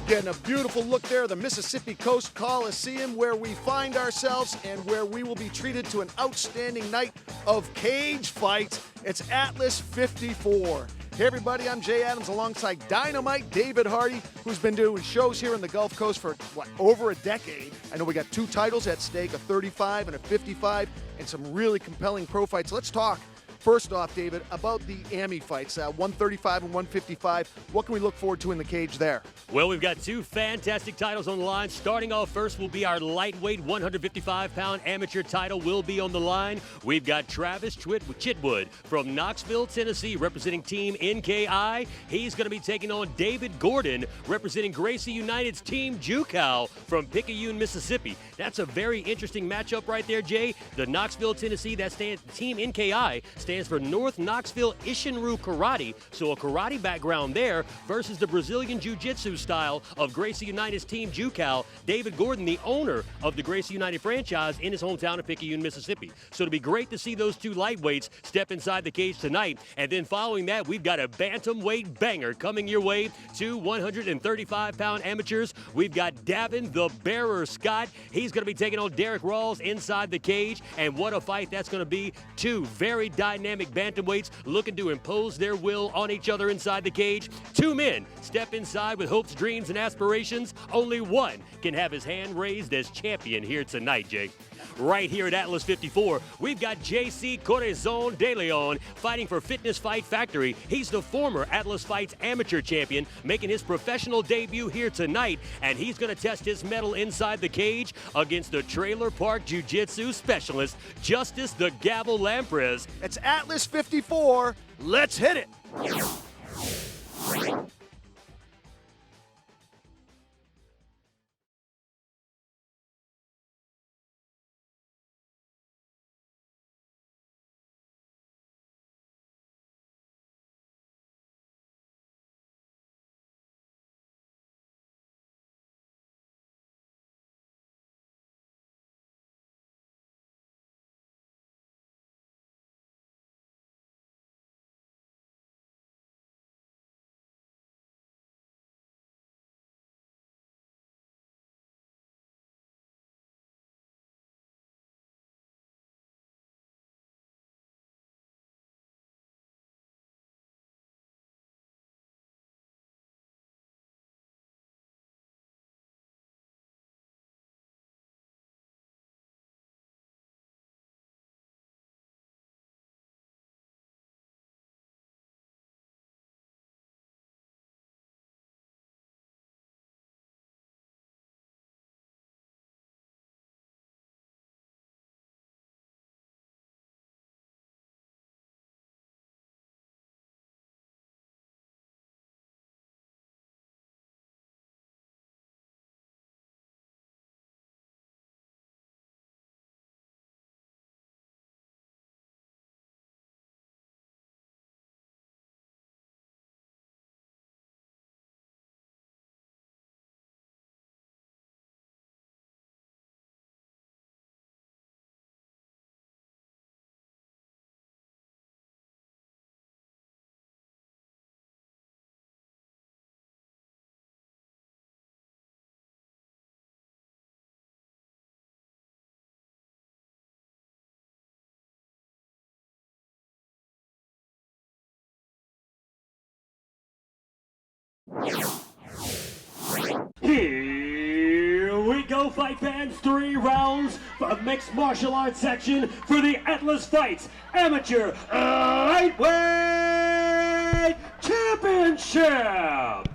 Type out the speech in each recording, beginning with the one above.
Getting a beautiful look there, the Mississippi Coast Coliseum, where we find ourselves and where we will be treated to an outstanding night of cage fights. It's Atlas 54. Hey everybody, I'm Jay Adams alongside Dynamite David Hardy, who's been doing shows here in the Gulf Coast for, over a decade. I know we got 2 titles at stake, a 35 and a 55, and some really compelling pro fights. Let's talk, first off, David, about the AMI fights, 135 and 155. What can we look forward to in the cage there? Well, we've got 2 fantastic titles on the line. Starting off first will be our lightweight 155-pound amateur title will be on the line. We've got Travis Chitwood from Knoxville, Tennessee, representing Team NKI. He's going to be taking on David Gordon, representing Gracie United's Team Jucal from Picayune, Mississippi. That's a very interesting matchup right there, Jay. The Knoxville, Tennessee, Team NKI stands for North Knoxville Ishinru Karate, so a karate background there versus the Brazilian Jiu-Jitsu style of Gracie United's Team Jucal. David Gordon, the owner of the Gracie United franchise in his hometown of Picayune, Mississippi. So it'll be great to see those 2 lightweights step inside the cage tonight. And then following that, we've got a bantamweight banger coming your way. 2 135-pound amateurs. We've got Davin the Bearer Scott. He's going to be taking on Derek Rawls inside the cage. And what a fight that's going to be. 2 very dynamic bantamweights looking to impose their will on each other inside the cage. 2 men step inside with hopes, dreams, and aspirations. Only one can have his hand raised as champion here tonight, Jake. Right here at Atlas 54, we've got JC Corazon de Leon fighting for Fitness Fight Factory. He's the former Atlas Fights amateur champion, making his professional debut here tonight, and he's going to test his mettle inside the cage against the Trailer Park Jiu-Jitsu specialist, Justice the Gavel Lamprez. It's Atlas 54. Let's hit it. Here we go, fight fans. 3 rounds for mixed martial arts section for the Atlas Fights Amateur Lightweight Championship.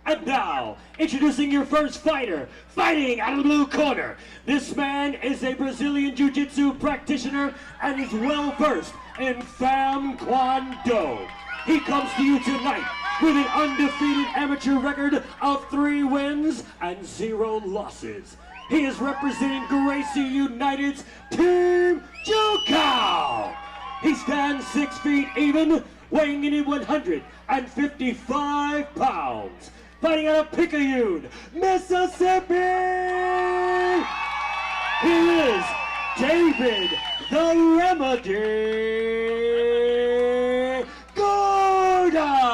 And now, introducing your first fighter, fighting out of the blue corner. This man is a Brazilian Jiu-Jitsu practitioner and is well versed in Pham Quan Do. He comes to you tonight with an undefeated amateur record of 3 wins and 0 losses. He is representing Gracie United's Team Jucal. He stands 6 feet even, weighing in at 155 pounds. Fighting out of Picayune, Mississippi, he is David the Remedy Gordon.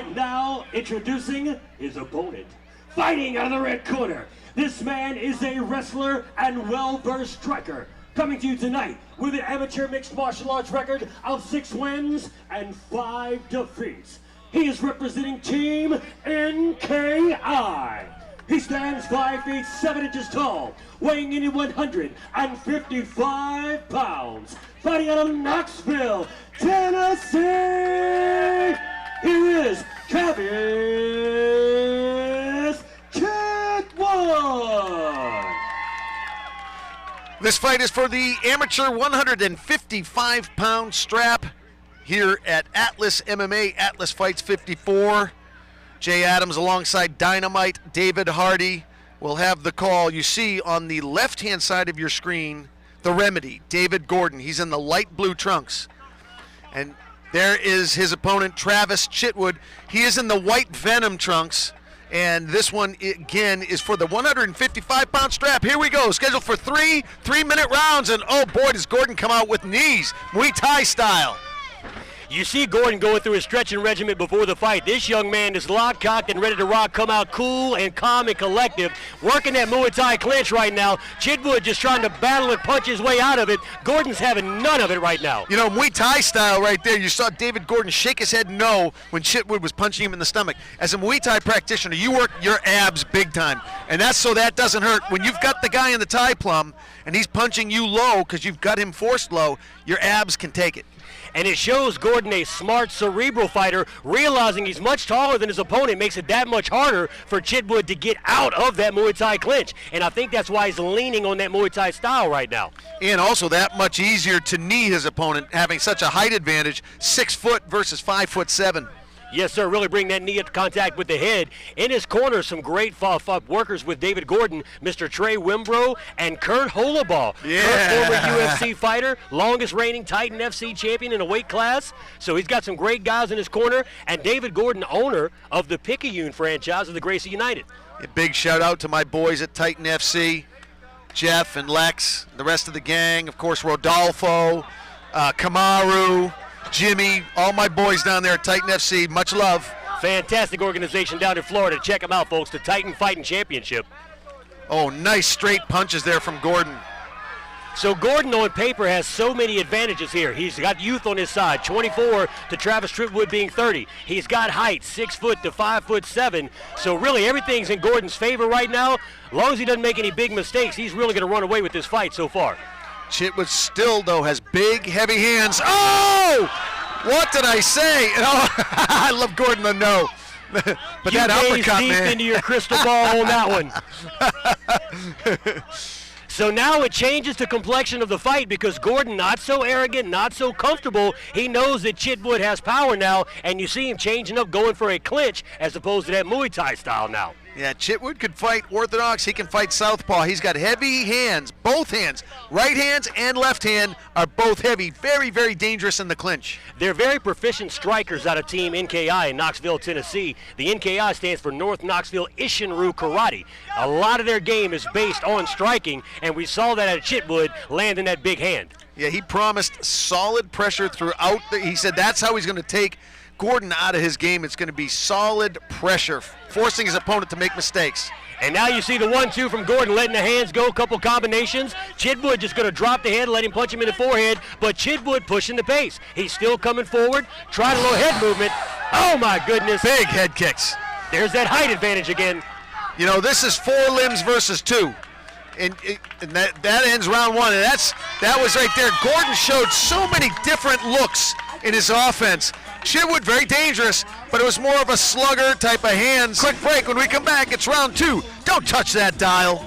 And now, introducing his opponent. Fighting out of the red corner, this man is a wrestler and well-versed striker. Coming to you tonight with an amateur mixed martial arts record of 6 wins and 5 defeats. He is representing Team NKI. He stands 5 feet 7 inches tall, weighing in at 155 pounds. Fighting out of Knoxville, Tennessee, here is Travis Chitwood. This fight is for the amateur 155-pound strap here at Atlas MMA, Atlas Fights 54. Jay Adams alongside Dynamite, David Hardy will have the call. You see on the left-hand side of your screen, the Remedy, David Gordon. He's in the light blue trunks. And there is his opponent, Travis Chitwood. He is in the white Venom trunks. And this one, again, is for the 155-pound strap. Here we go, scheduled for 3 3-minute rounds. And oh boy, does Gordon come out with knees, Muay Thai style. You see Gordon going through his stretching regimen before the fight. This young man is locked, cocked, and ready to rock, come out cool and calm and collective. Working that Muay Thai clinch right now. Chitwood just trying to battle and punch his way out of it. Gordon's having none of it right now. You know, Muay Thai style right there. You saw David Gordon shake his head no when Chitwood was punching him in the stomach. As a Muay Thai practitioner, you work your abs big time. And that's so that doesn't hurt. When you've got the guy in the Thai plum and he's punching you low because you've got him forced low, your abs can take it. And it shows Gordon a smart, cerebral fighter, realizing he's much taller than his opponent makes it that much harder for Chitwood to get out of that Muay Thai clinch. And I think that's why he's leaning on that Muay Thai style right now. And also that much easier to knee his opponent, having such a height advantage, 6 foot versus 5'7". Yes, sir, really bring that knee into contact with the head. In his corner, some great workers with David Gordon, Mr. Trey Wimbrow, and Kurt Holabaugh. Yeah. Kurt, former UFC fighter, longest reigning Titan FC champion in a weight class. So he's got some great guys in his corner. And David Gordon, owner of the Picayune franchise of the Gracie United. A big shout out to my boys at Titan FC, Jeff and Lex, the rest of the gang, of course, Rodolfo, Kamaru, Jimmy, all my boys down there at Titan FC. Much love. Fantastic organization down in Florida. Check them out, folks. The Titan Fighting Championship. Oh, nice straight punches there from Gordon. So Gordon on paper has so many advantages here. He's got youth on his side, 24 to Travis Chitwood being 30. He's got height, 6 foot to 5'7". So really everything's in Gordon's favor right now. As long as he doesn't make any big mistakes, he's really going to run away with this fight so far. Chitwood still, though, has big, heavy hands. Oh! What did I say? Oh, I love Gordon to know. But you that uppercut, deep man. into your crystal ball on that one. So now it changes the complexion of the fight because Gordon, not so arrogant, not so comfortable. He knows that Chitwood has power now, and you see him changing up, going for a clinch as opposed to that Muay Thai style now. Yeah, Chitwood could fight orthodox. He can fight southpaw. He's got heavy hands, both hands. Right hands and left hand are both heavy. Very, very dangerous in the clinch. They're very proficient strikers out of Team NKI in Knoxville, Tennessee. The NKI stands for North Knoxville Ishinryu Karate. A lot of their game is based on striking, and we saw that at Chitwood landing that big hand. Yeah, he promised solid pressure throughout. He said that's how he's going to take Gordon out of his game. It's going to be solid pressure, forcing his opponent to make mistakes. And now you see the 1-2 from Gordon, letting the hands go, a couple combinations. Chitwood just going to drop the head, let him punch him in the forehead, but Chitwood pushing the pace. He's still coming forward, trying a little head movement. Oh my goodness. Big head kicks. There's that height advantage again. You know, this is 4 limbs versus 2. And that ends round 1, and that was right there. Gordon showed so many different looks in his offense. Chitwood, very dangerous, but it was more of a slugger type of hands. Quick break. When we come back, it's round 2. Don't touch that dial.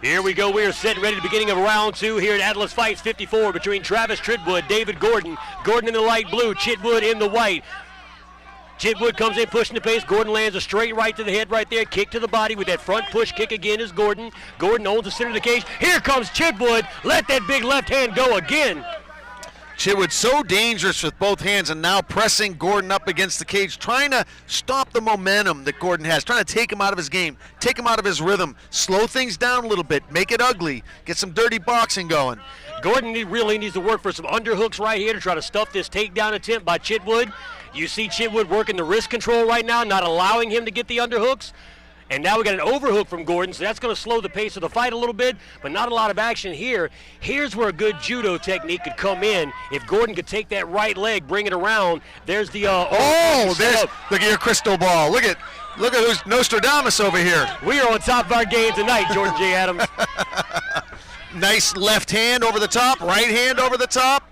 Here we go. We are set and ready at the beginning of round 2 here at Atlas Fights 54 between Travis Chitwood, David Gordon. Gordon in the light blue, Chitwood in the white. Chitwood comes in pushing the pace. Gordon lands a straight right to the head right there. Kick to the body with that front push kick again is Gordon. Gordon owns the center of the cage. Here comes Chitwood. Let that big left hand go again. Chitwood so dangerous with both hands and now pressing Gordon up against the cage, trying to stop the momentum that Gordon has, trying to take him out of his game, take him out of his rhythm, slow things down a little bit, make it ugly, get some dirty boxing going. Gordon really needs to work for some underhooks right here to try to stuff this takedown attempt by Chitwood. You see Chitwood working the wrist control right now, not allowing him to get the underhooks. And now we got an overhook from Gordon, so that's going to slow the pace of the fight a little bit, but not a lot of action here. Here's where a good judo technique could come in. If Gordon could take that right leg, bring it around, there's the... look at your crystal ball. Look at who's Nostradamus over here. We are on top of our game tonight, Jordan J. Adams. Nice left hand over the top, right hand over the top.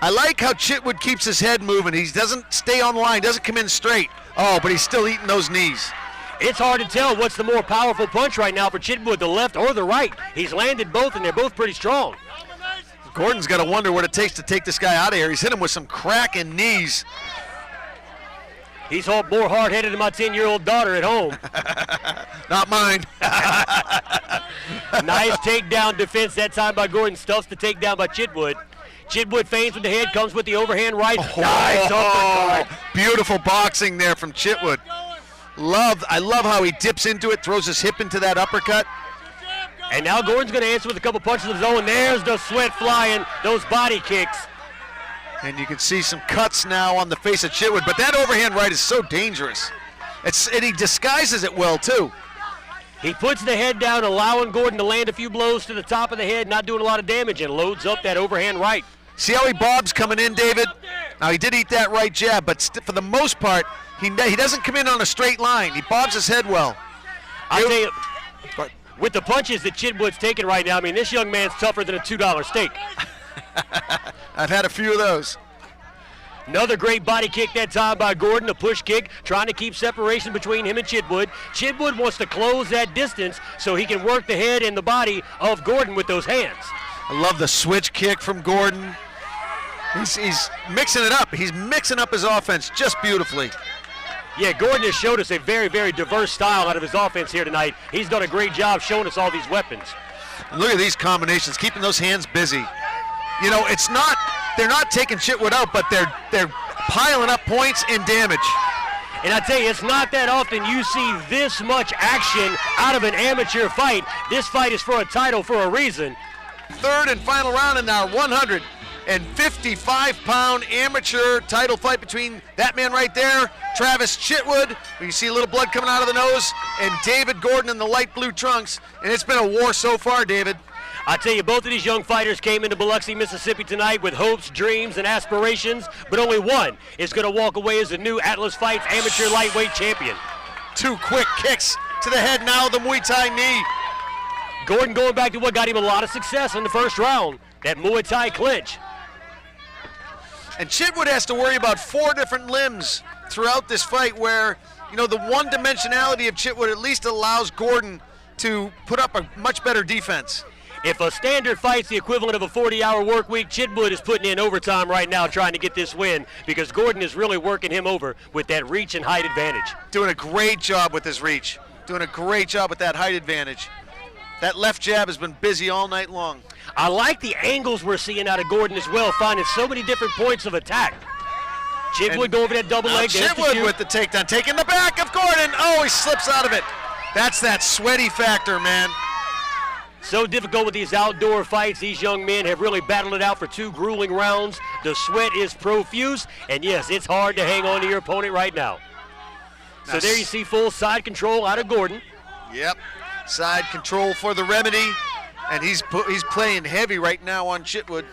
I like how Chitwood keeps his head moving. He doesn't stay on line, doesn't come in straight. Oh, but he's still eating those knees. It's hard to tell what's the more powerful punch right now for Chitwood, the left or the right. He's landed both, and they're both pretty strong. Gordon's got to wonder what it takes to take this guy out of here. He's hit him with some cracking knees. He's more hard-headed than my 10-year-old daughter at home. Not mine. Nice takedown defense that time by Gordon. Stuffs the takedown by Chitwood. Chitwood feigns with the head, comes with the overhand right. Nice uppercut. Beautiful boxing there from Chitwood. I love how he dips into it, throws his hip into that uppercut. And now Gordon's going to answer with a couple punches of his own. There's the sweat flying, those body kicks. And you can see some cuts now on the face of Chitwood, but that overhand right is so dangerous. And he disguises it well, too. He puts the head down, allowing Gordon to land a few blows to the top of the head, not doing a lot of damage, and loads up that overhand right. See how he bobs coming in, David? Now, he did eat that right jab, but for the most part, he doesn't come in on a straight line. He bobs his head well. I'll tell you, with the punches that Chitwood's taking right now, I mean, this young man's tougher than a $2 steak. I've had a few of those. Another great body kick that time by Gordon, a push kick, trying to keep separation between him and Chitwood. Chitwood wants to close that distance so he can work the head and the body of Gordon with those hands. I love the switch kick from Gordon. He's mixing it up. He's mixing up his offense just beautifully. Yeah, Gordon has showed us a very, very diverse style out of his offense here tonight. He's done a great job showing us all these weapons. And look at these combinations, keeping those hands busy. You know, they're not taking Chitwood out, but they're piling up points and damage. And I tell you, it's not that often you see this much action out of an amateur fight. This fight is for a title for a reason. Third and final round in our 155-pound amateur title fight between that man right there, Travis Chitwood, where you see a little blood coming out of the nose, and David Gordon in the light blue trunks. And it's been a war so far, David. I tell you, both of these young fighters came into Biloxi, Mississippi tonight with hopes, dreams, and aspirations, but only one is going to walk away as the new Atlas Fights amateur lightweight champion. Two quick kicks to the head now, the Muay Thai knee. Gordon going back to what got him a lot of success in the first round, that Muay Thai clinch. And Chitwood has to worry about 4 different limbs throughout this fight where, you know, the one-dimensionality of Chitwood at least allows Gordon to put up a much better defense. If a standard fight's the equivalent of a 40-hour work week, Chitwood is putting in overtime right now trying to get this win because Gordon is really working him over with that reach and height advantage. Doing a great job with his reach. Doing a great job with that height advantage. That left jab has been busy all night long. I like the angles we're seeing out of Gordon as well, finding so many different points of attack. Chitwood go over that double leg. Chitwood with the takedown, taking the back of Gordon. Oh, he slips out of it. That's that sweaty factor, man. So difficult with these outdoor fights. These young men have really battled it out for 2 grueling rounds. The sweat is profuse, and yes, it's hard to hang on to your opponent right now. So there you see full side control out of Gordon. Yep, side control for the remedy, and he's playing heavy right now on Chitwood.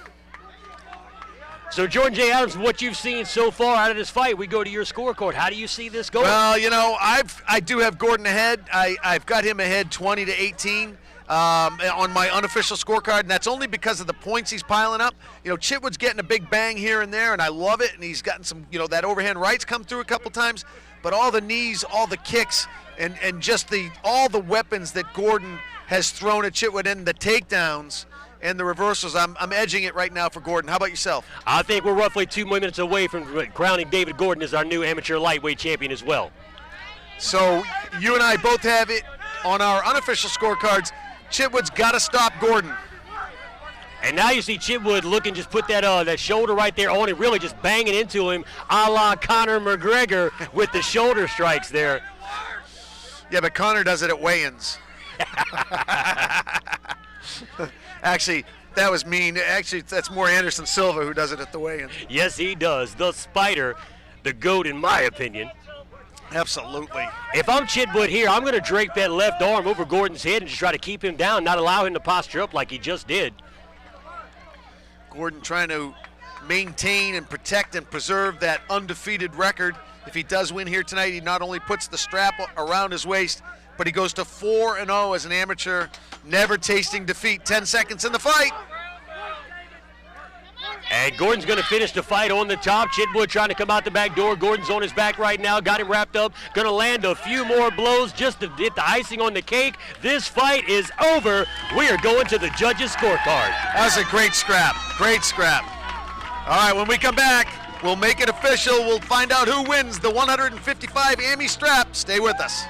So Jordan J. Adams, what you've seen so far out of this fight, we go to your scorecard. How do you see this going? Well, you know, I do have Gordon ahead. I've got him ahead 20-18. On my unofficial scorecard, and that's only because of the points he's piling up. You know, Chitwood's getting a big bang here and there, and I love it, and he's gotten some, you know, that overhand rights come through a couple times, but all the knees, all the kicks, and just all the weapons that Gordon has thrown at Chitwood, and the takedowns and the reversals. I'm edging it right now for Gordon. How about yourself? I think we're roughly 2 more minutes away from crowning David Gordon as our new amateur lightweight champion as well. So you and I both have it on our unofficial scorecards. Chitwood's got to stop Gordon. And now you see Chitwood looking, just put that shoulder right there on him, really just banging into him, a la Conor McGregor with the shoulder strikes there. Yeah, but Conor does it at weigh-ins. Actually, that was mean. Actually, that's more Anderson Silva who does it at the weigh-in. Yes, he does. The Spider, the GOAT in my opinion. Absolutely. If I'm Chitwood here, I'm going to drape that left arm over Gordon's head and just try to keep him down, not allow him to posture up like he just did. Gordon trying to maintain and protect and preserve that undefeated record. If he does win here tonight, he not only puts the strap around his waist, but he goes to 4-0 as an amateur, never tasting defeat. 10 seconds in the fight. And Gordon's going to finish the fight on the top. Chitwood trying to come out the back door. Gordon's on his back right now. Got him wrapped up. Going to land a few more blows just to get the icing on the cake. This fight is over. We are going to the judges' scorecard. That was a great scrap. Great scrap. All right, when we come back, we'll make it official. We'll find out who wins the 155 AMI strap. Stay with us.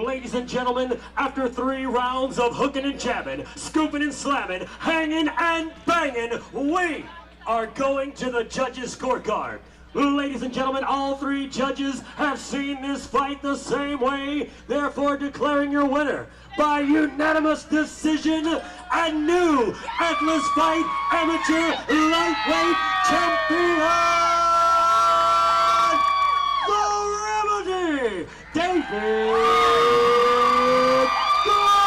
Ladies and gentlemen, after 3 rounds of hooking and jabbing, scooping and slamming, hanging and banging, we are going to the judges' scorecard. Ladies and gentlemen, all 3 judges have seen this fight the same way, therefore declaring your winner by unanimous decision, a new Atlas Fight Amateur Lightweight Champion, the Remedy, David Gordon.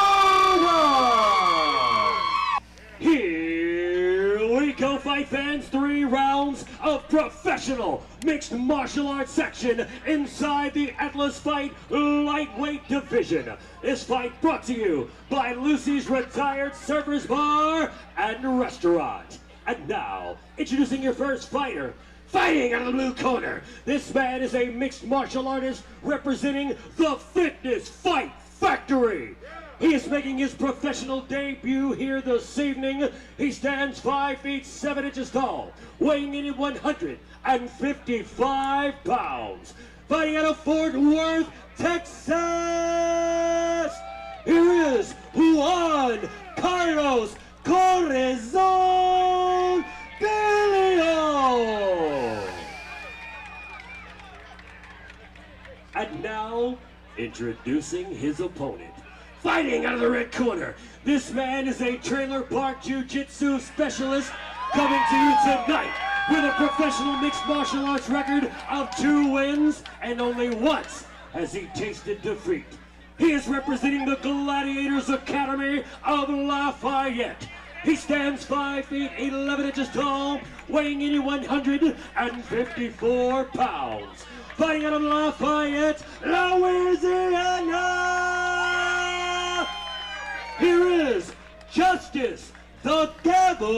Here we go, fight fans. 3 rounds of professional mixed martial arts section inside the Atlas Fight Lightweight Division. This fight brought to you by Lucy's Retired Surfers Bar and Restaurant. And now, introducing your first fighter, fighting out of the blue corner. This man is a mixed martial artist representing the Fitness Fight Factory. He is making his professional debut here this evening. He stands 5 feet 7 inches tall, weighing in at 155 pounds. Fighting out of Fort Worth, Texas, here is Juan Carlos Corazon de Leon. Introducing his opponent. Fighting out of the red corner, this man is a Trailer Park Jiu-Jitsu specialist coming to you tonight with a professional mixed martial arts record of 2 wins, and only once has he tasted defeat. He is representing the Gladiators Academy of Lafayette. He stands 5 feet 11 inches tall, weighing in 154 pounds. Fighting out of Lafayette, Louisiana! Here is Justice the Gavel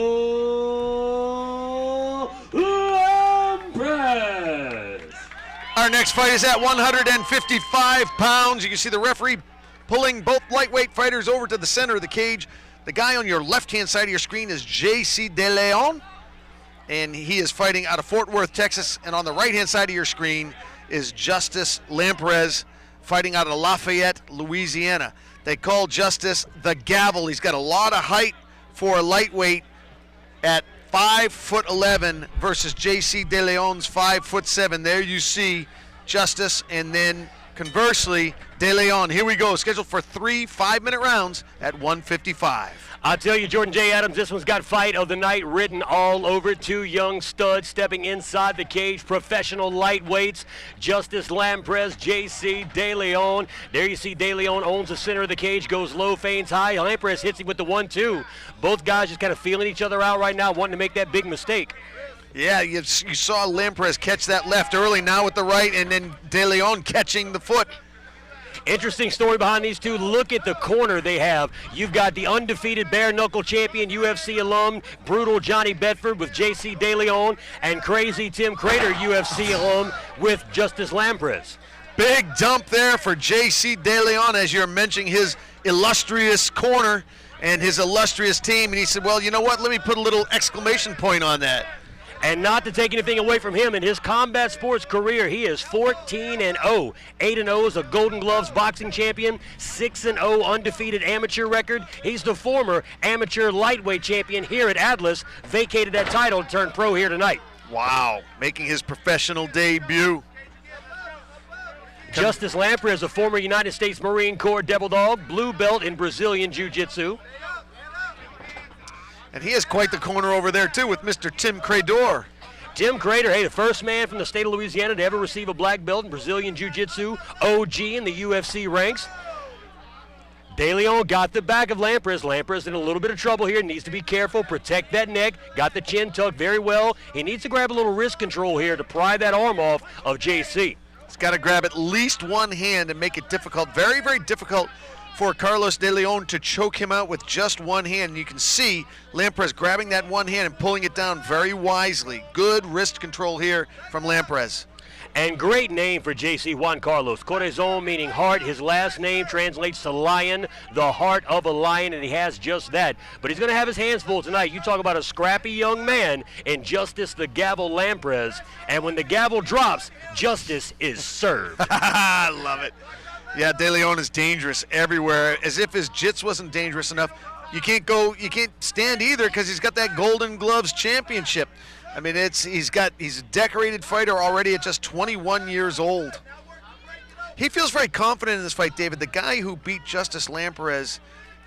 Lamprez. Our next fight is at 155 pounds. You can see the referee pulling both lightweight fighters over to the center of the cage. The guy on your left-hand side of your screen is J.C. De Leon, and he is fighting out of Fort Worth, Texas. And on the right-hand side of your screen is Justice Lamprez, fighting out of Lafayette, Louisiana. They call Justice the Gavel. He's got a lot of height for a lightweight at 5'11" versus J.C. De Leon's 5'7". There you see Justice, and then conversely, De Leon. Here we go, scheduled for 3 5-minute rounds at 155. I'll tell you, Jordan J. Adams, this one's got fight of the night written all over it. 2 young studs stepping inside the cage, professional lightweights. Justice Lamprez, J.C. De Leon. There you see De Leon owns the center of the cage, goes low, feigns high. Lamprez hits him with the 1-2. Both guys just kind of feeling each other out right now, wanting to make that big mistake. Yeah, you saw Lamprez catch that left early, now with the right, and then De Leon catching the foot. Interesting story behind these two. Look at the corner they have. You've got the undefeated bare-knuckle champion, UFC alum, brutal Johnny Bedford with J.C. De Leon, and crazy Tim Crater, UFC alum, with Justice Lamprez. Big dump there for J.C. De Leon, as you're mentioning his illustrious corner and his illustrious team. And he said, well, you know what? Let me put a little exclamation point on that. And not to take anything away from him, in his combat sports career, he is 14-0. 8-0 as a Golden Gloves boxing champion, 6-0 undefeated amateur record. He's the former amateur lightweight champion here at Atlas, vacated that title and turned pro here tonight. Wow, making his professional debut. Justice Lamprez, a former United States Marine Corps Devil Dog, blue belt in Brazilian Jiu-Jitsu. And he has quite the corner over there, too, with Mr. Tim Crater. Tim Crater, hey, the first man from the state of Louisiana to ever receive a black belt in Brazilian Jiu-Jitsu, OG in the UFC ranks. De Leon got the back of Lamprez. Lamprez in a little bit of trouble here, needs to be careful, protect that neck, got the chin tucked very well. He needs to grab a little wrist control here to pry that arm off of JC. He's got to grab at least one hand and make it difficult, very, very difficult for Carlos De Leon to choke him out with just one hand. And you can see Lamprez grabbing that one hand and pulling it down very wisely. Good wrist control here from Lamprez. And great name for JC Juan Carlos. Corazon meaning heart. His last name translates to lion, the heart of a lion, and he has just that. But he's going to have his hands full tonight. You talk about a scrappy young man in Justice the Gavel Lamprez. And when the gavel drops, justice is served. I love it. Yeah, De Leon is dangerous everywhere. As if his jits wasn't dangerous enough. You can't stand either because he's got that Golden Gloves championship. I mean, he's a decorated fighter already at just 21 years old. He feels very confident in this fight, David. The guy who beat Justice Lamprez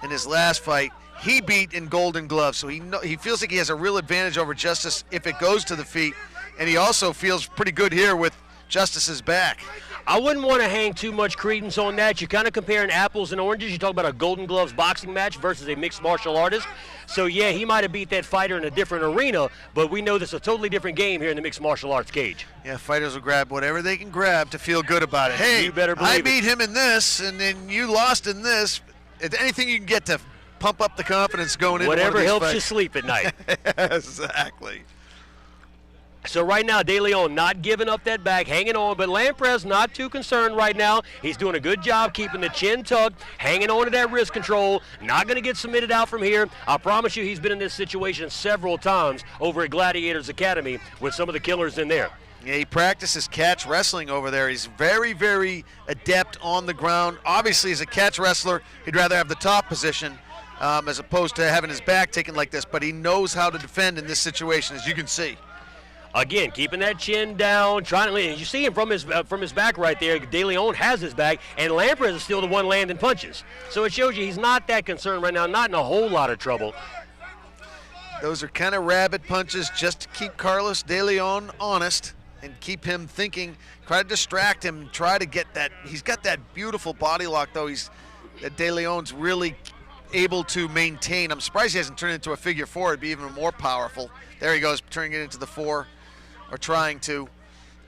in his last fight, he beat in Golden Gloves. So he feels like he has a real advantage over Justice if it goes to the feet. And he also feels pretty good here with Justice's back. I wouldn't want to hang too much credence on that. You're kind of comparing apples and oranges. You talk about a Golden Gloves boxing match versus a mixed martial artist. So, yeah, he might have beat that fighter in a different arena, but we know this is a totally different game here in the mixed martial arts cage. Yeah, fighters will grab whatever they can grab to feel good about it. Hey, you better believe I beat him in this, and then you lost in this. Anything you can get to pump up the confidence going into whatever one of these helps fights. you sleep at night. Exactly. So right now, De Leon not giving up that back, hanging on, but Lamprez not too concerned right now. He's doing a good job keeping the chin tucked, hanging on to that wrist control, not going to get submitted out from here. I promise you he's been in this situation several times over at Gladiators Academy with some of the killers in there. Yeah, he practices catch wrestling over there. He's very, very adept on the ground. Obviously, as a catch wrestler, he'd rather have the top position as opposed to having his back taken like this, but he knows how to defend in this situation, as you can see. Again, keeping that chin down, trying to lean. You see him from his back right there. De Leon has his back, and Lamprez is still the one landing punches. So it shows you he's not that concerned right now, not in a whole lot of trouble. Those are kind of rabbit punches just to keep Carlos De Leon honest and keep him thinking, try to distract him, try to get that. He's got that beautiful body lock, though. De Leon's really able to maintain. I'm surprised he hasn't turned it into a figure four. It'd be even more powerful. There he goes, turning it into the four, or trying to,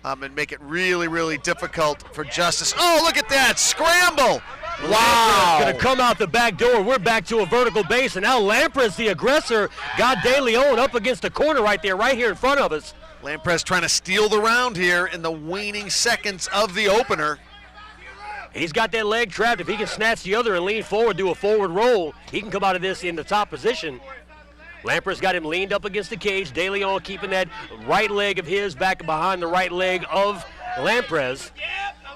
and make it really, really difficult for Justice. Oh, look at that, scramble. Wow. Going to come out the back door. We're back to a vertical base, and now Lamprez, the aggressor, got De Leon up against the corner right there, right here in front of us. Lamprez trying to steal the round here in the waning seconds of the opener. He's got that leg trapped. If he can snatch the other and lean forward, do a forward roll, he can come out of this in the top position. Lamprez got him leaned up against the cage. De Leon keeping that right leg of his back behind the right leg of Lamprez.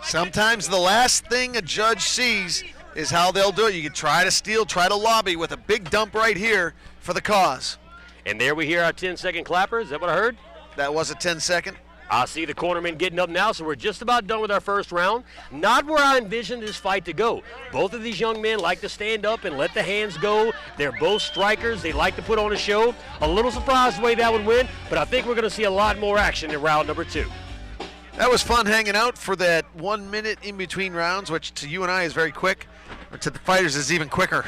Sometimes the last thing a judge sees is how they'll do it. You can try to steal, try to lobby with a big dump right here for the cause. And there we hear our 10-second clapper. Is that what I heard? That was a 10-second. I see the cornerman getting up now, so we're just about done with our first round. Not where I envisioned this fight to go. Both of these young men like to stand up and let the hands go. They're both strikers. They like to put on a show. A little surprised the way that would win, but I think we're going to see a lot more action in round number 2. That was fun hanging out for that 1 minute in between rounds, which to you and I is very quick, or to the fighters is even quicker.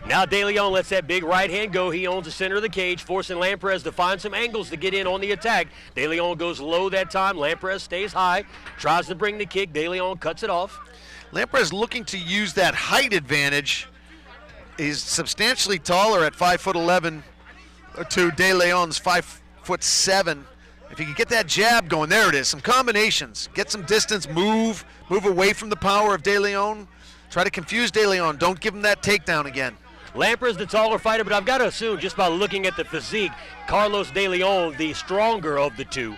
Now De Leon lets that big right hand go. He owns the center of the cage, forcing Lamprez to find some angles to get in on the attack. De Leon goes low that time. Lamprez stays high, tries to bring the kick. De Leon cuts it off. Lamprez looking to use that height advantage. He's substantially taller at 5'11" to De Leon's 5'7". If he could get that jab going, there it is, some combinations. Get some distance, move away from the power of De Leon. Try to confuse De Leon, don't give him that takedown again. Lamprez the taller fighter, but I've got to assume just by looking at the physique, Carlos De Leon the stronger of the two.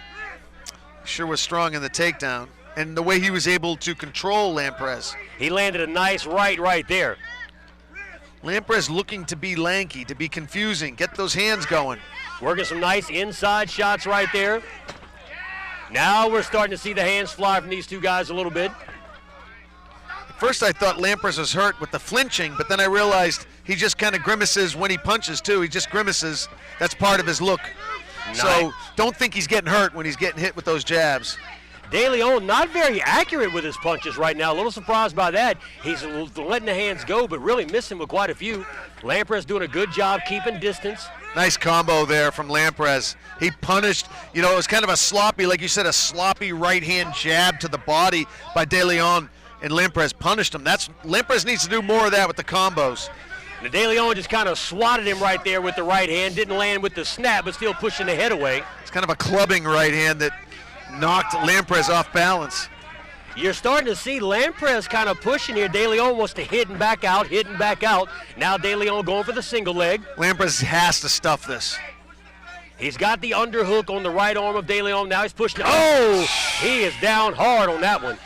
Sure was strong in the takedown, and the way he was able to control Lamprez. He landed a nice right there. Lamprez looking to be lanky, to be confusing, get those hands going. Working some nice inside shots right there. Now we're starting to see the hands fly from these two guys a little bit. At first I thought Lamprez was hurt with the flinching, but then I realized he just kind of grimaces when he punches too. He just grimaces. That's part of his look. Nice. So don't think he's getting hurt when he's getting hit with those jabs. De Leon not very accurate with his punches right now. A little surprised by that. He's letting the hands go, but really missing with quite a few. Lamprez doing a good job keeping distance. Nice combo there from Lamprez. He punished, it was kind of a sloppy, like you said, a sloppy right-hand jab to the body by De Leon, and Lamprez punished him. Lamprez needs to do more of that with the combos. And De Leon just kind of swatted him right there with the right hand. Didn't land with the snap, but still pushing the head away. It's kind of a clubbing right hand that knocked Lamprez off balance. You're starting to see Lamprez kind of pushing here. De Leon wants to hit and back out. Now De Leon going for the single leg. Lamprez has to stuff this. He's got the underhook on the right arm of De Leon. Now he's pushing. Oh, he is down hard on that one.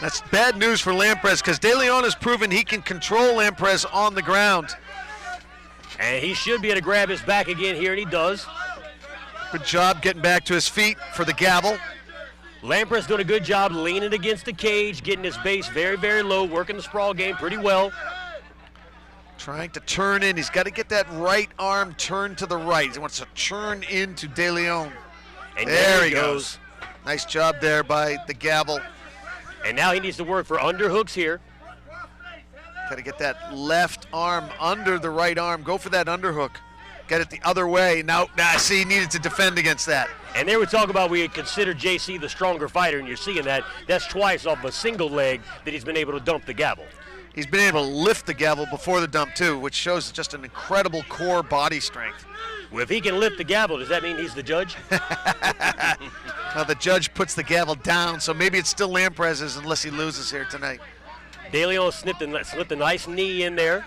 That's bad news for Lamprez because De Leon has proven he can control Lamprez on the ground. And he should be able to grab his back again here, and he does. Good job getting back to his feet for the gavel. Lamprez doing a good job leaning against the cage, getting his base very, very low, working the sprawl game pretty well. Trying to turn in. He's got to get that right arm turned to the right. He wants to turn into De Leon. And there he goes. Nice job there by the gavel. And now he needs to work for underhooks here. Got to get that left arm under the right arm. Go for that underhook. Get it the other way. Now, see, he needed to defend against that. And there we talk about we had considered JC the stronger fighter, and you're seeing that. That's twice off a single leg that he's been able to dump the gavel. He's been able to lift the gavel before the dump, too, which shows just an incredible core body strength. Well, if he can lift the gavel, does that mean he's the judge? Now the judge puts the gavel down, so maybe it's still Lamprez's unless he loses here tonight. De Leon slipped a nice knee in there.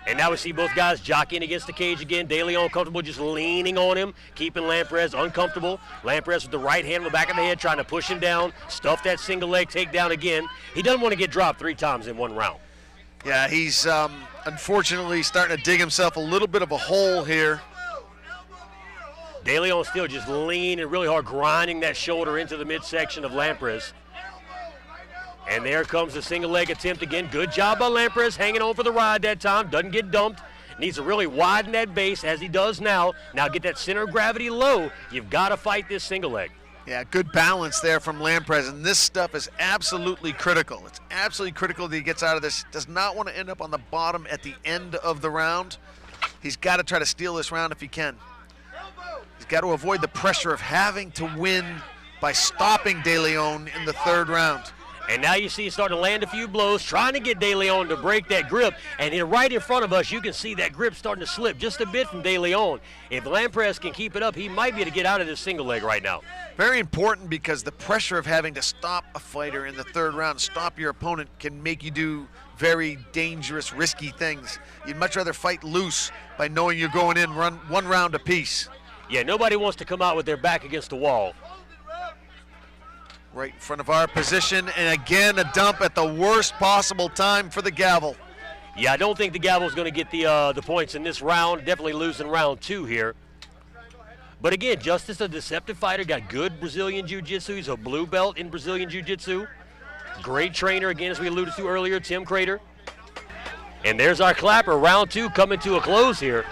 And now we see both guys jockeying against the cage again. De Leon comfortable just leaning on him, keeping Lamprez uncomfortable. Lamprez with the right hand on the back of the head, trying to push him down, stuff that single leg takedown again. He doesn't want to get dropped 3 times in one round. Yeah, he's unfortunately starting to dig himself a little bit of a hole here. De Leon still just leaning really hard, grinding that shoulder into the midsection of Lampres. And there comes the single leg attempt again. Good job by Lampres, hanging on for the ride that time. Doesn't get dumped. Needs to really widen that base as he does now. Now get that center of gravity low. You've got to fight this single leg. Yeah, good balance there from Lampres, and this stuff is absolutely critical. It's absolutely critical that he gets out of this. Does not want to end up on the bottom at the end of the round. He's got to try to steal this round if he can. He's got to avoid the pressure of having to win by stopping De Leon in the third round. And now you see he's starting to land a few blows, trying to get De Leon to break that grip. And right in front of us, you can see that grip starting to slip just a bit from De Leon. If Lampres can keep it up, he might be able to get out of this single leg right now. Very important, because the pressure of having to stop a fighter in the third round, stop your opponent, can make you do very dangerous, risky things. You'd much rather fight loose by knowing you're going in one round apiece. Yeah, nobody wants to come out with their back against the wall. Right in front of our position, and again a dump at the worst possible time for the gavel. Yeah, I don't think the gavel's going to get the points in this round. Definitely losing round 2 here. But again, Justice, a deceptive fighter, got good Brazilian Jiu-Jitsu. He's a blue belt in Brazilian Jiu-Jitsu. Great trainer, again, as we alluded to earlier, Tim Crater. And there's our clapper. Round 2 coming to a close here.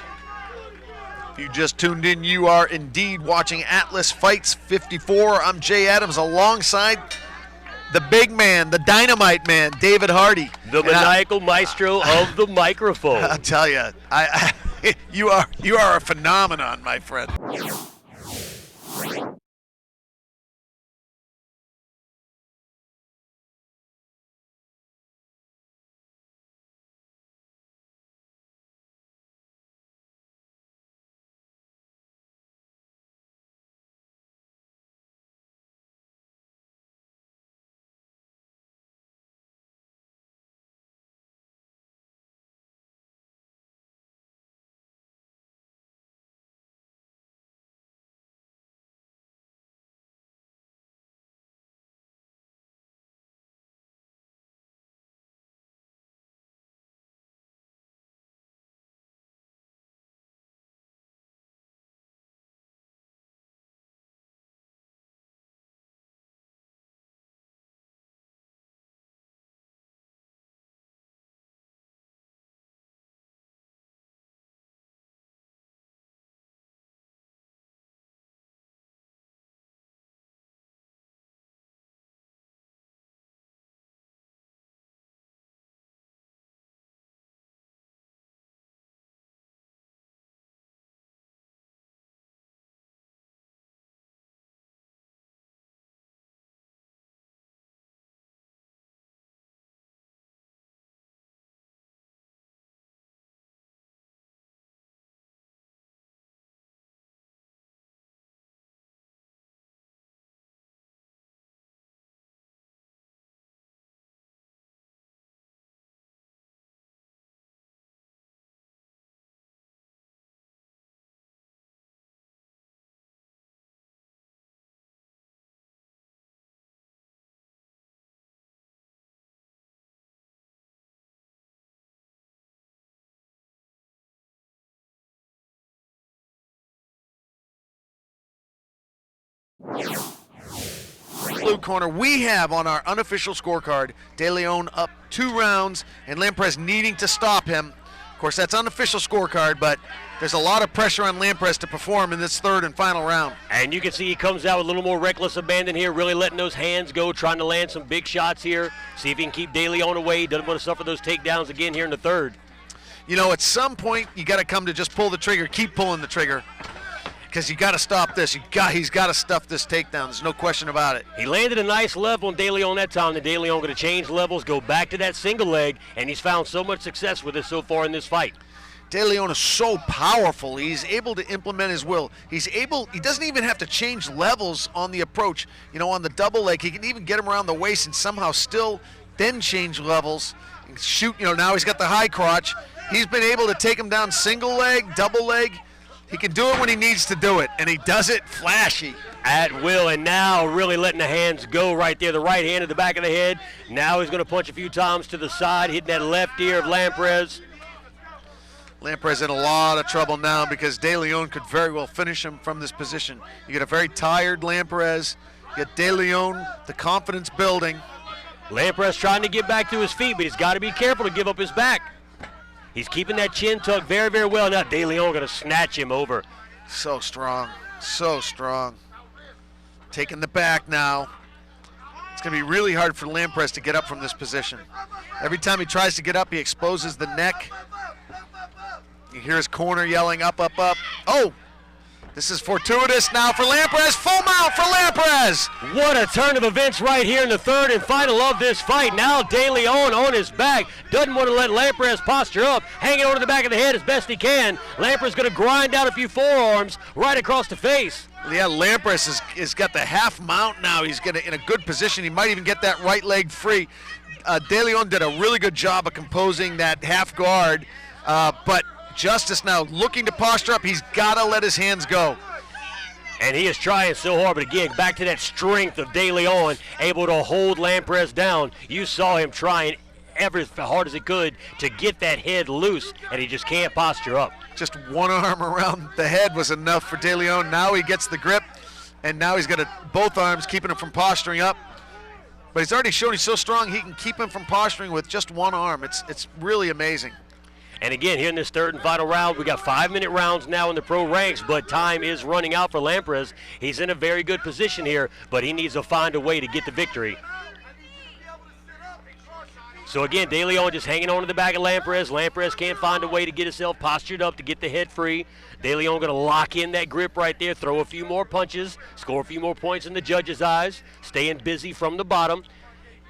If you just tuned in, you are indeed watching Atlas Fights 54. I'm Jay Adams alongside the big man, the dynamite man, David Hardy. The maniacal maestro of the microphone. I'll tell you, you are a phenomenon, my friend. Blue corner, we have on our unofficial scorecard De Leon up 2 rounds and Lampres needing to stop him. Of course, that's unofficial scorecard, but there's a lot of pressure on Lampres to perform in this third and final round. And you can see he comes out with a little more reckless abandon here, really letting those hands go, trying to land some big shots here, see if he can keep De Leon away. He doesn't want to suffer those takedowns again here in the third. You know, at some point, you got to come to just pull the trigger, keep pulling the trigger, because you got to stop this. He's got to stuff this takedown. There's no question about it. He landed a nice left on De Leon that time. The De Leon going to change levels, go back to that single leg, and he's found so much success with it so far in this fight. De Leon is so powerful. He's able to implement his will. He doesn't even have to change levels on the approach. You know, on the double leg, he can even get him around the waist and somehow still then change levels and shoot. You know, now he's got the high crotch. He's been able to take him down single leg, double leg. He can do it when he needs to do it, and he does it flashy. At will, and now really letting the hands go right there. The right hand at the back of the head. Now he's going to punch a few times to the side, hitting that left ear of Lampres. Lamprey's in a lot of trouble now because De Leon could very well finish him from this position. You get a very tired Lamprez. You get De Leon, the confidence building. Lamprez trying to get back to his feet, but he's got to be careful to give up his back. He's keeping that chin tucked very, very well. Now De Leon going to snatch him over. So strong, so strong. Taking the back now. It's going to be really hard for Lamprez to get up from this position. Every time he tries to get up, he exposes the neck. You hear his corner yelling, up, up, up. Oh, this is fortuitous now for Lamprez. Full mount for Lamprez. What a turn of events right here in the third and final of this fight. Now De Leon on his back. Doesn't want to let Lamprez posture up. Hanging over the back of the head as best he can. Lamprez going to grind out a few forearms right across the face. Yeah, Lamprez has got the half mount now. He's in a good position. He might even get that right leg free. De Leon did a really good job of composing that half guard, but Justice now looking to posture up. He's got to let his hands go. And he is trying so hard, but again, back to that strength of De Leon, able to hold Lamprez down. You saw him trying as hard as he could to get that head loose, and he just can't posture up. Just one arm around the head was enough for De Leon. Now he gets the grip, and now he's got both arms keeping him from posturing up. But he's already shown he's so strong he can keep him from posturing with just one arm. It's really amazing. And again, here in this third and final round, we got 5-minute rounds now in the pro ranks, but time is running out for Lamprez. He's in a very good position here, but he needs to find a way to get the victory. So again, De Leon just hanging on to the back of Lamprez. Lamprez can't find a way to get himself postured up to get the head free. De Leon going to lock in that grip right there, throw a few more punches, score a few more points in the judge's eyes, staying busy from the bottom.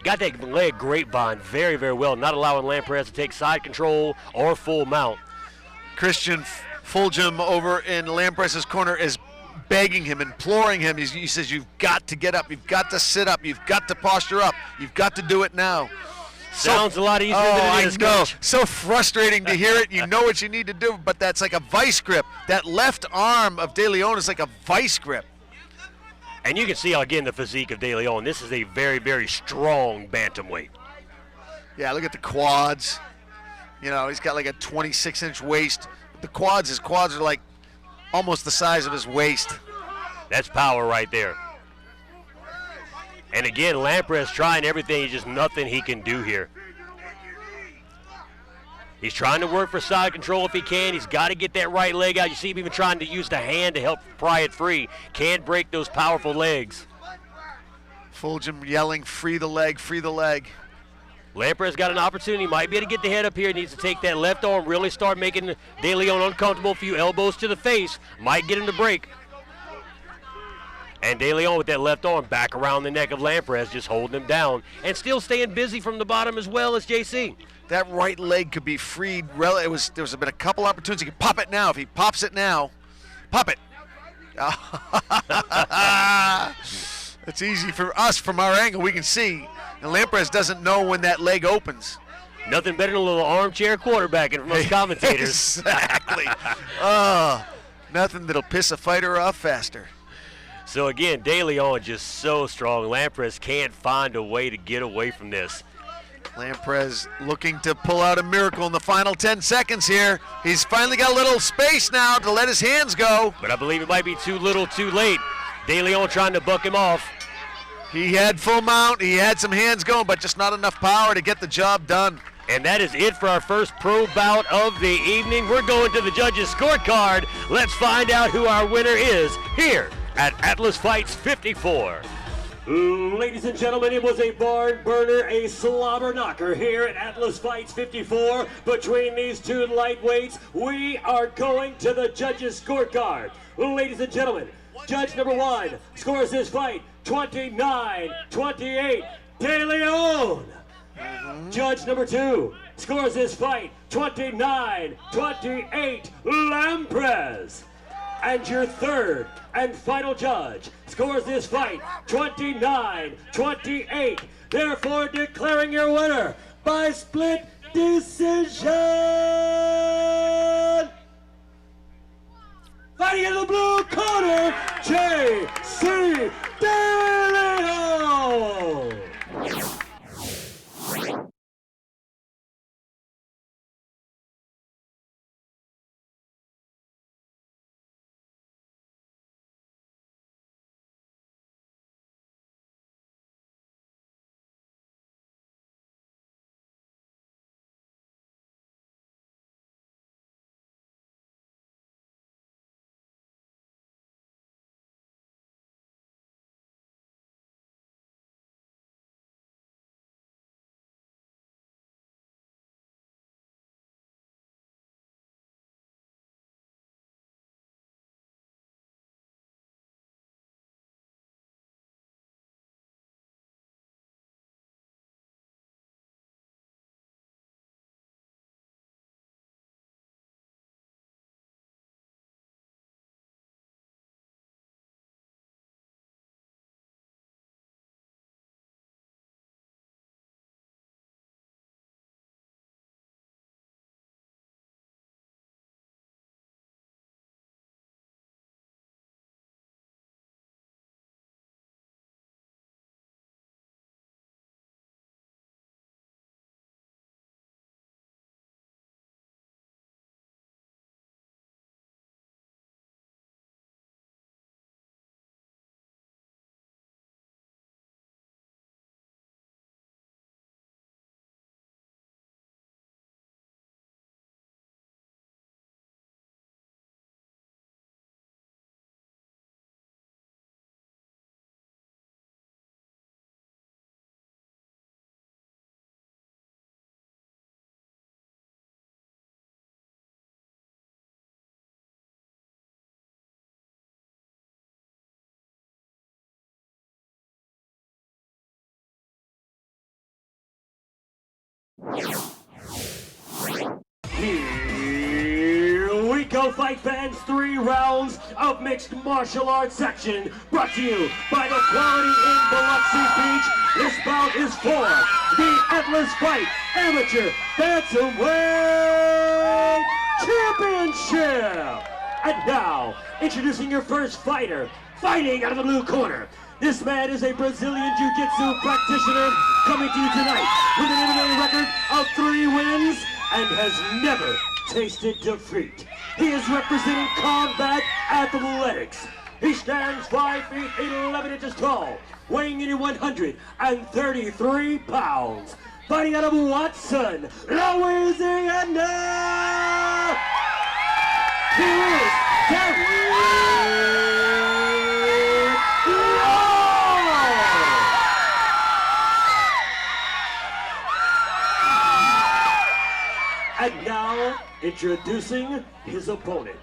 Got that leg grapevine very, very well, not allowing Lamprez to take side control or full mount. Christian Fulgham over in Lamprez's corner is begging him, imploring him. He says, you've got to get up, you've got to sit up, you've got to posture up, you've got to do it now. Sounds a lot easier than it is, Coach. So frustrating to hear it. You know what you need to do, but that's like a vice grip. That left arm of De Leon is like a vice grip. And you can see, again, the physique of De Leon. This is a very, very strong bantamweight. Yeah, look at the quads. You know, he's got like a 26-inch waist. His quads are like almost the size of his waist. That's power right there. And again, Lamprez trying everything, just nothing he can do here. He's trying to work for side control if he can. He's got to get that right leg out. You see him even trying to use the hand to help pry it free. Can't break those powerful legs. Fulgham yelling, free the leg, free the leg. Lamprez got an opportunity, might be able to get the head up here. Needs to take that left arm, really start making De Leon uncomfortable. A few elbows to the face, might get him to break. And De Leon with that left arm back around the neck of Lamprez, just holding him down and still staying busy from the bottom as well as JC. That right leg could be freed. There was been a couple opportunities. He could pop it now. If he pops it now, pop it. It's easy for us from our angle. We can see. And Lamprez doesn't know when that leg opens. Nothing better than a little armchair quarterbacking from us commentators. Exactly. Nothing that'll piss a fighter off faster. So again, De Leon just so strong. Lamprez can't find a way to get away from this. Lamprez looking to pull out a miracle in the final 10 seconds here. He's finally got a little space now to let his hands go. But I believe it might be too little too late. De Leon trying to buck him off. He had full mount, he had some hands going, but just not enough power to get the job done. And that is it for our first pro bout of the evening. We're going to the judges' scorecard. Let's find out who our winner is here at Atlas Fights 54. Ladies and gentlemen, it was a barn burner, a slobber knocker here at Atlas Fights 54. Between these two lightweights, we are going to the judges' scorecard. Ladies and gentlemen, judge number one scores this fight 29-28, De Leon. Judge number two scores this fight 29-28, Lamprez. And your third and final judge scores this fight 29-28, therefore declaring your winner by split decision. Fighting in the blue corner, J.C. De Leon. Here we go, fight fans. 3 rounds of mixed martial arts action brought to you by the Quality in Biloxi Beach. This bout is for the Atlas Fight Amateur Bantamweight Championship. And now, introducing your first fighter, fighting out of the blue corner. This man is a Brazilian Jiu-Jitsu practitioner coming to you tonight with an MMA record of 3 wins and has never tasted defeat. He is representing Combat Athletics. He stands 5 feet 11 inches tall, weighing in at 133 pounds. Fighting out of Watson, Louisiana, here is Derek And now, introducing his opponent.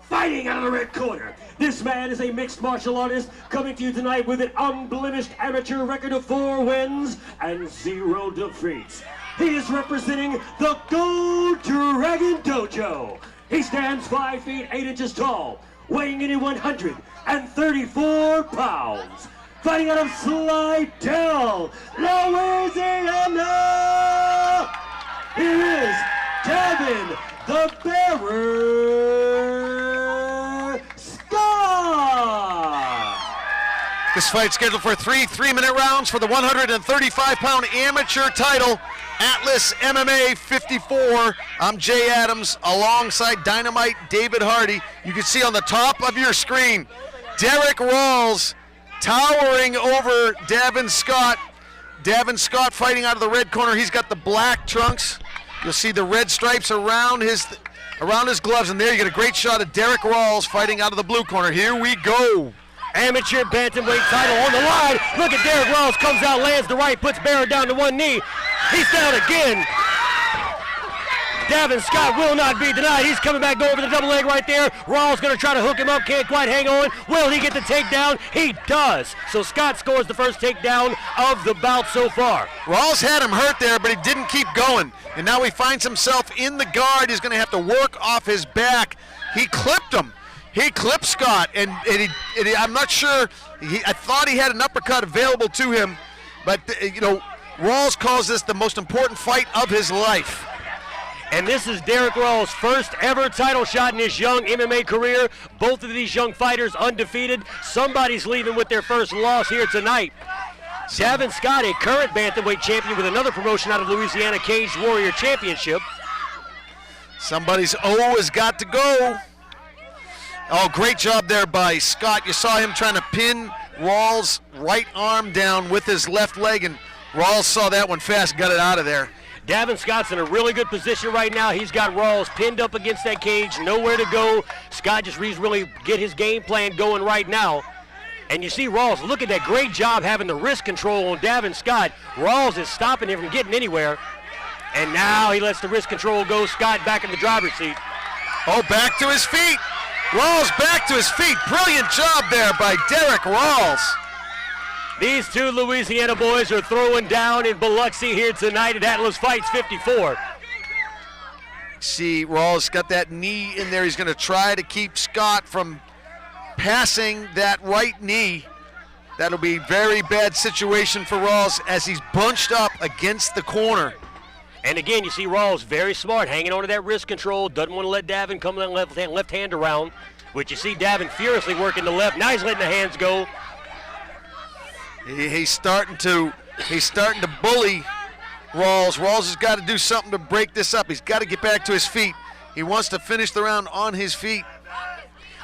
Fighting out of the red corner, this man is a mixed martial artist coming to you tonight with an unblemished amateur record of 4 wins and 0 defeats. He is representing the Gold Dragon Dojo. He stands 5 feet 8 inches tall, weighing in at 134 pounds. Fighting out of Slidell, Louisiana, here is Devin the Bearer Scott. This fight scheduled for 3 3-minute rounds for the 135-pound amateur title. Atlas MMA 54. I'm Jay Adams alongside Dynamite David Hardy. You can see on the top of your screen, Derek Rawls towering over Davin Scott. Davin Scott fighting out of the red corner. He's got the black trunks. You'll see the red stripes around his gloves, and there you get a great shot of Derek Rawls fighting out of the blue corner. Here we go. Amateur bantamweight title on the line. Look at Derek Rawls, comes out, lands the right, puts Bearer down to one knee. He's down again. Davin Scott will not be denied. He's coming back over the double leg right there. Rawls going to try to hook him up, can't quite hang on. Will he get the takedown? He does. So Scott scores the first takedown of the bout so far. Rawls had him hurt there, but he didn't keep going. And now he finds himself in the guard. He's going to have to work off his back. He clipped him. He clipped Scott, and I'm not sure. I thought he had an uppercut available to him, but Rawls calls this the most important fight of his life. And this is Derek Rawls' first ever title shot in his young MMA career. Both of these young fighters undefeated. Somebody's leaving with their first loss here tonight. Davin Scott, a current bantamweight champion with another promotion out of Louisiana, Cage Warrior Championship. Somebody's O has got to go. Oh, great job there by Scott. You saw him trying to pin Rawls' right arm down with his left leg, and Rawls saw that one fast, got it out of there. Davin Scott's in a really good position right now. He's got Rawls pinned up against that cage, nowhere to go. Scott just needs to really get his game plan going right now. And you see Rawls, look at that great job having the wrist control on Davin Scott. Rawls is stopping him from getting anywhere. And now he lets the wrist control go. Scott back in the driver's seat. Oh, back to his feet. Rawls back to his feet. Brilliant job there by Derek Rawls. These two Louisiana boys are throwing down in Biloxi here tonight at Atlas Fights 54. See, Rawls got that knee in there. He's going to try to keep Scott from passing that right knee. That'll be a very bad situation for Rawls as he's bunched up against the corner. And again, you see Rawls very smart, hanging on to that wrist control, doesn't want to let Davin come that left hand around, which you see Davin furiously working the left. Now he's letting the hands go. He's starting to bully Rawls. Rawls has got to do something to break this up. He's got to get back to his feet. He wants to finish the round on his feet.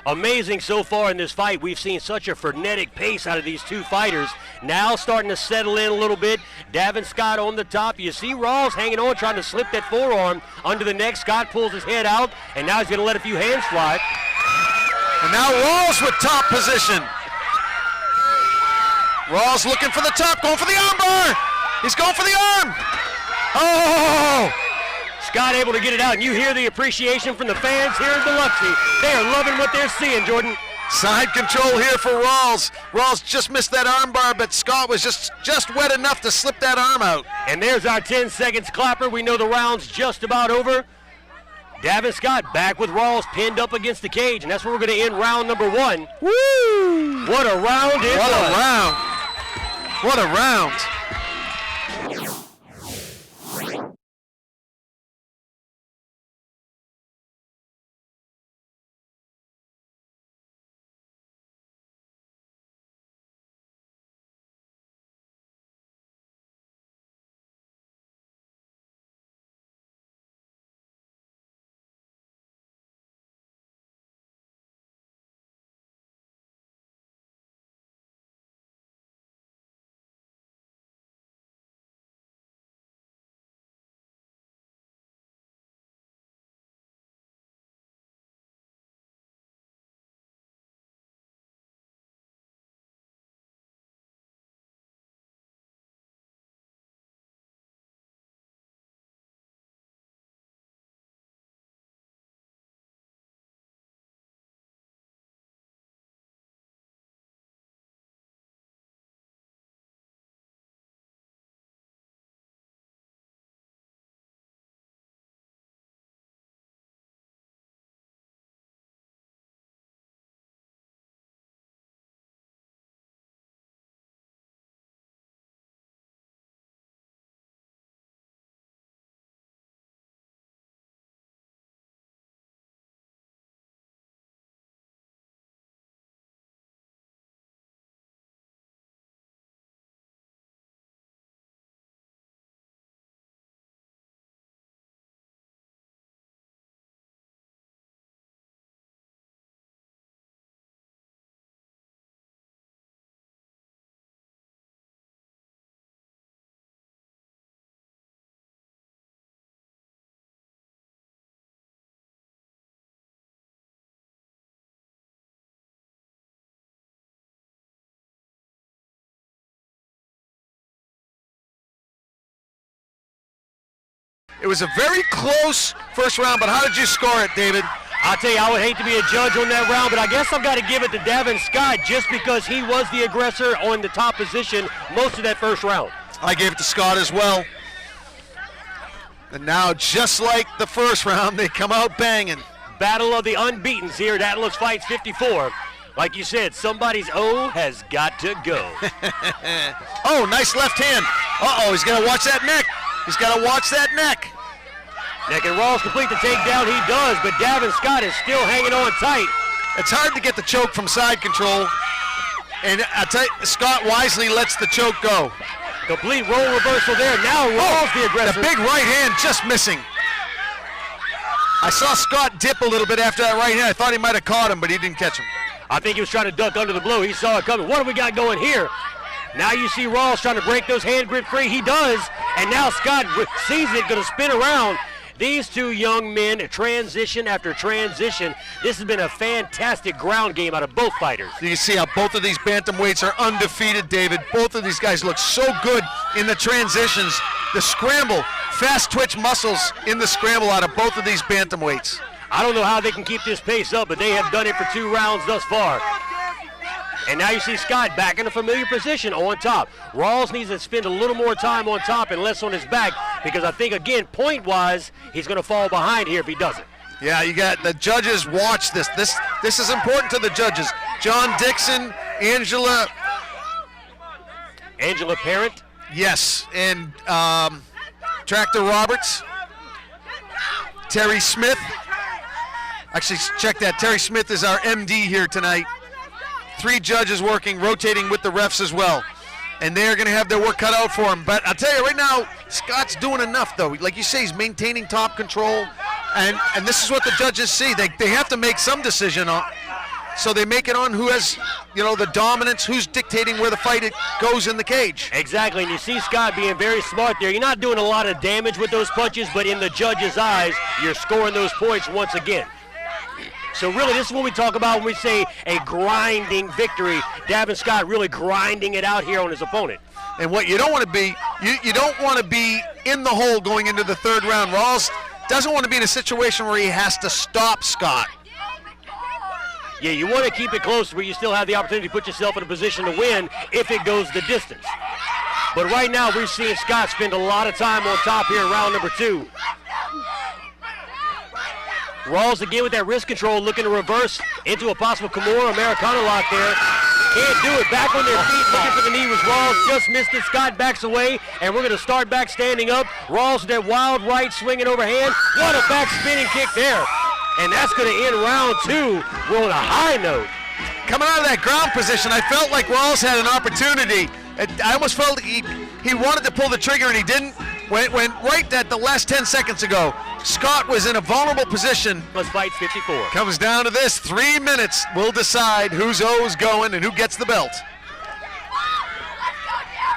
Amazing so far in this fight. We've seen such a frenetic pace out of these two fighters. Now starting to settle in a little bit. Davin Scott on the top. You see Rawls hanging on, trying to slip that forearm under the neck. Scott pulls his head out, and now he's going to let a few hands fly. And now Rawls with top position. Rawls looking for the top, going for the arm bar. He's going for the arm. Oh! Scott able to get it out, and you hear the appreciation from the fans here in Biloxi. They are loving what they're seeing, Jordan. Side control here for Rawls. Rawls just missed that arm bar, but Scott was just wet enough to slip that arm out. And there's our 10 seconds clapper. We know the round's just about over. Davin Scott back with Rawls pinned up against the cage, and that's where we're going to end round number 1. Woo! What a round it was. What a round. What a round. It was a very close first round, but how did you score it, David? I'll tell you, I would hate to be a judge on that round, but I guess I've got to give it to Davin Scott just because he was the aggressor on the top position most of that first round. I gave it to Scott as well. And now, just like the first round, they come out banging. Battle of the unbeatens here at Atlas Fights 54. Like you said, somebody's O has got to go. Oh, nice left hand. Uh-oh, he's going to watch that neck. He's got to watch that neck. Now, can Rawls complete the takedown? He does, but Davin Scott is still hanging on tight. It's hard to get the choke from side control. And I tell you, Scott wisely lets the choke go. Complete role reversal there. Now Rawls the aggressor. The big right hand just missing. I saw Scott dip a little bit after that right hand. I thought he might have caught him, but he didn't catch him. I think he was trying to duck under the blow. He saw it coming. What do we got going here? Now you see Rawls trying to break those hand grip free. He does. And now Scott sees it, going to spin around. These two young men, transition after transition. This has been a fantastic ground game out of both fighters. You see how both of these bantamweights are undefeated, David. Both of these guys look so good in the transitions. The scramble, fast twitch muscles in the scramble out of both of these bantamweights. I don't know how they can keep this pace up, but they have done it for 2 rounds thus far. And now you see Scott back in a familiar position on top. Rawls needs to spend a little more time on top and less on his back because I think, again, point-wise, he's going to fall behind here if he doesn't. Yeah, you got the judges watch this. This is important to the judges. John Dixon, Angela Parent. Yes, and Tractor Roberts, Terry Smith. Actually, check that. Terry Smith is our MD here tonight. 3 judges working, rotating with the refs as well. And they're going to have their work cut out for him. But I'll tell you right now, Scott's doing enough, though. Like you say, he's maintaining top control. And this is what the judges see. They have to make some decision on. So they make it on who has, the dominance, who's dictating where the fight goes in the cage. Exactly, and you see Scott being very smart there. You're not doing a lot of damage with those punches, but in the judge's eyes, you're scoring those points once again. So really, this is what we talk about when we say a grinding victory. Davin Scott really grinding it out here on his opponent. And what you don't want to be, you don't want to be in the hole going into the 3rd round. Rawls doesn't want to be in a situation where he has to stop Scott. Yeah, you want to keep it close where you still have the opportunity to put yourself in a position to win if it goes the distance. But right now, we're seeing Scott spend a lot of time on top here in round number 2. Rawls again with that wrist control, looking to reverse into a possible Kimura Americana lock there. Can't do it. Back on their feet, looking for the knee was Rawls. Just missed it. Scott backs away, and we're going to start back standing up. Rawls with that wild right, swinging overhand. What a back spinning kick there. And that's going to end round 2. We're on a high note. Coming out of that ground position, I felt like Rawls had an opportunity. I almost felt he wanted to pull the trigger, and he didn't. When right at the last 10 seconds ago, Scott was in a vulnerable position. Let's fight 54. Comes down to this. 3 minutes will decide who's O's going and who gets the belt.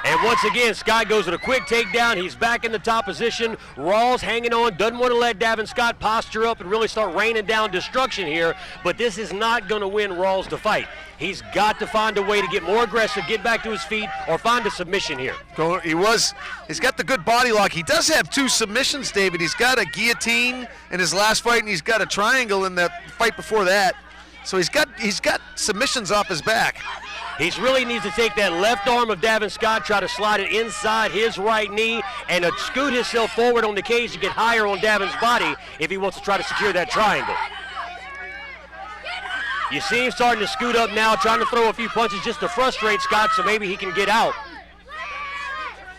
And once again, Scott goes with a quick takedown. He's back in the top position. Rawls hanging on, doesn't want to let Davin Scott posture up and really start raining down destruction here. But this is not going to win Rawls the fight. He's got to find a way to get more aggressive, get back to his feet, or find a submission here. He's got the good body lock. He does have 2 submissions, David. He's got a guillotine in his last fight, and he's got a triangle in the fight before that. So he's got submissions off his back. He really needs to take that left arm of Davin Scott, try to slide it inside his right knee, and scoot himself forward on the cage to get higher on Davin's body if he wants to try to secure that triangle. You see him starting to scoot up now, trying to throw a few punches just to frustrate Scott so maybe he can get out.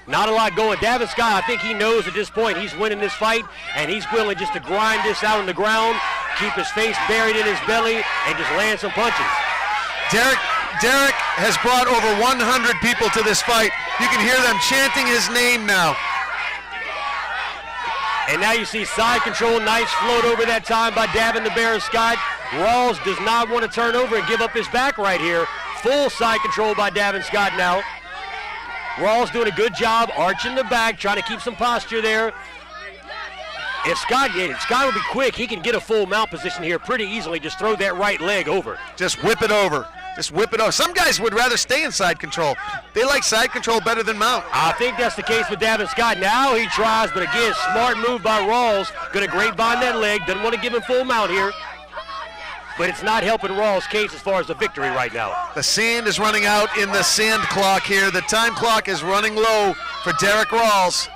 Not a lot going. Davin Scott, I think he knows at this point he's winning this fight, and he's willing just to grind this out on the ground, keep his face buried in his belly, and just land some punches. Derek has brought over 100 people to this fight. You can hear them chanting his name now. And now you see side control, nice float over that time by Davin the Bear Scott. Rawls does not want to turn over and give up his back right here. Full side control by Davin Scott now. Rawls doing a good job arching the back, trying to keep some posture there. If Scott will be quick, he can get a full mount position here pretty easily. Just throw that right leg over. Just whip it over. Just whip it over. Some guys would rather stay in side control. They like side control better than mount. I think that's the case with Davin Scott. Now he tries, but again, smart move by Rawls. Going to grapevine that leg. Doesn't want to give him full mount here. But it's not helping Rawls' case as far as the victory right now. The sand is running out in the sand clock here. The time clock is running low for Derek Rawls.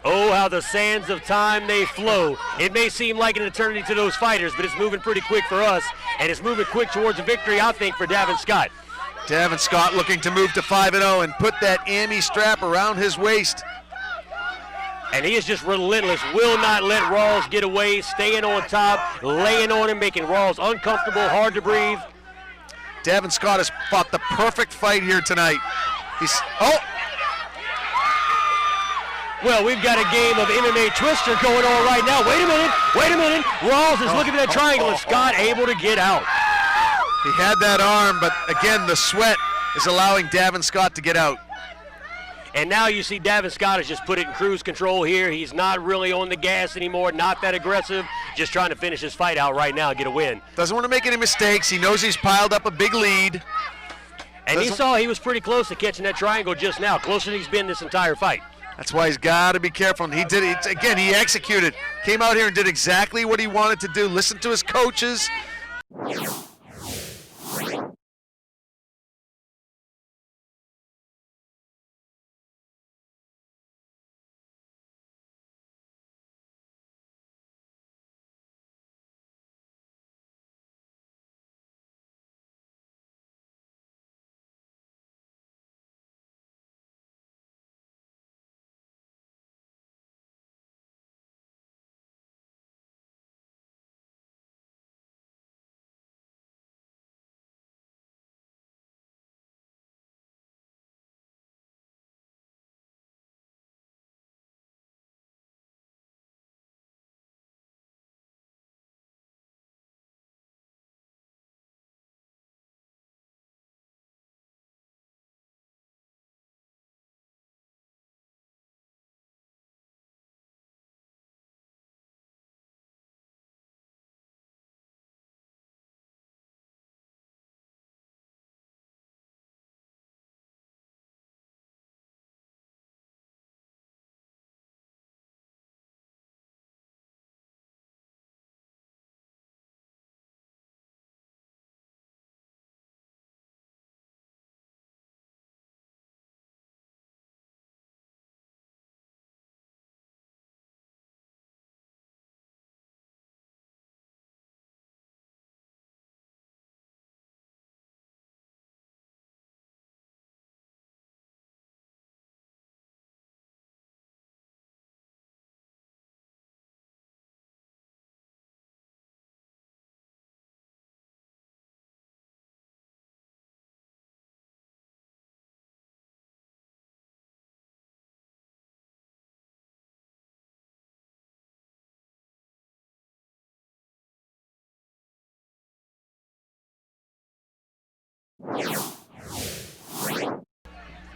Oh, how the sands of time they flow. It may seem like an eternity to those fighters, but it's moving pretty quick for us, and it's moving quick towards a victory, I think, for Davin Scott. Davin Scott looking to move to 5-0 and put that AMI strap around his waist. And he is just relentless, will not let Rawls get away, staying on top, laying on him, making Rawls uncomfortable, hard to breathe. Davin Scott has fought the perfect fight here tonight. Well, we've got a game of MMA Twister going on right now. Wait a minute. Rawls is looking for that triangle, and Scott able to get out. He had that arm, but again, the sweat is allowing Davin Scott to get out. And now you see Davin Scott has just put it in cruise control here. He's not really on the gas anymore, not that aggressive, just trying to finish his fight out right now, get a win. Doesn't want to make any mistakes. He knows he's piled up a big lead. And he saw he was pretty close to catching that triangle just now, closer than he's been this entire fight. That's why he's got to be careful. And he did it again. He executed. Came out here and did exactly what he wanted to do. Listened to his coaches.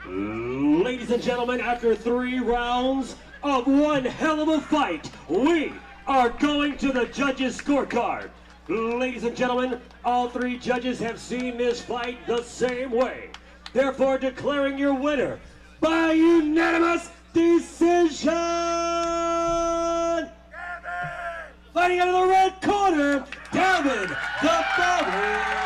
Ladies and gentlemen, after 3 rounds of one hell of a fight, we are going to the judges' scorecard. Ladies and gentlemen, all 3 judges have seen this fight the same way. Therefore, declaring your winner by unanimous decision! Fighting out of the red corner, David the Bobby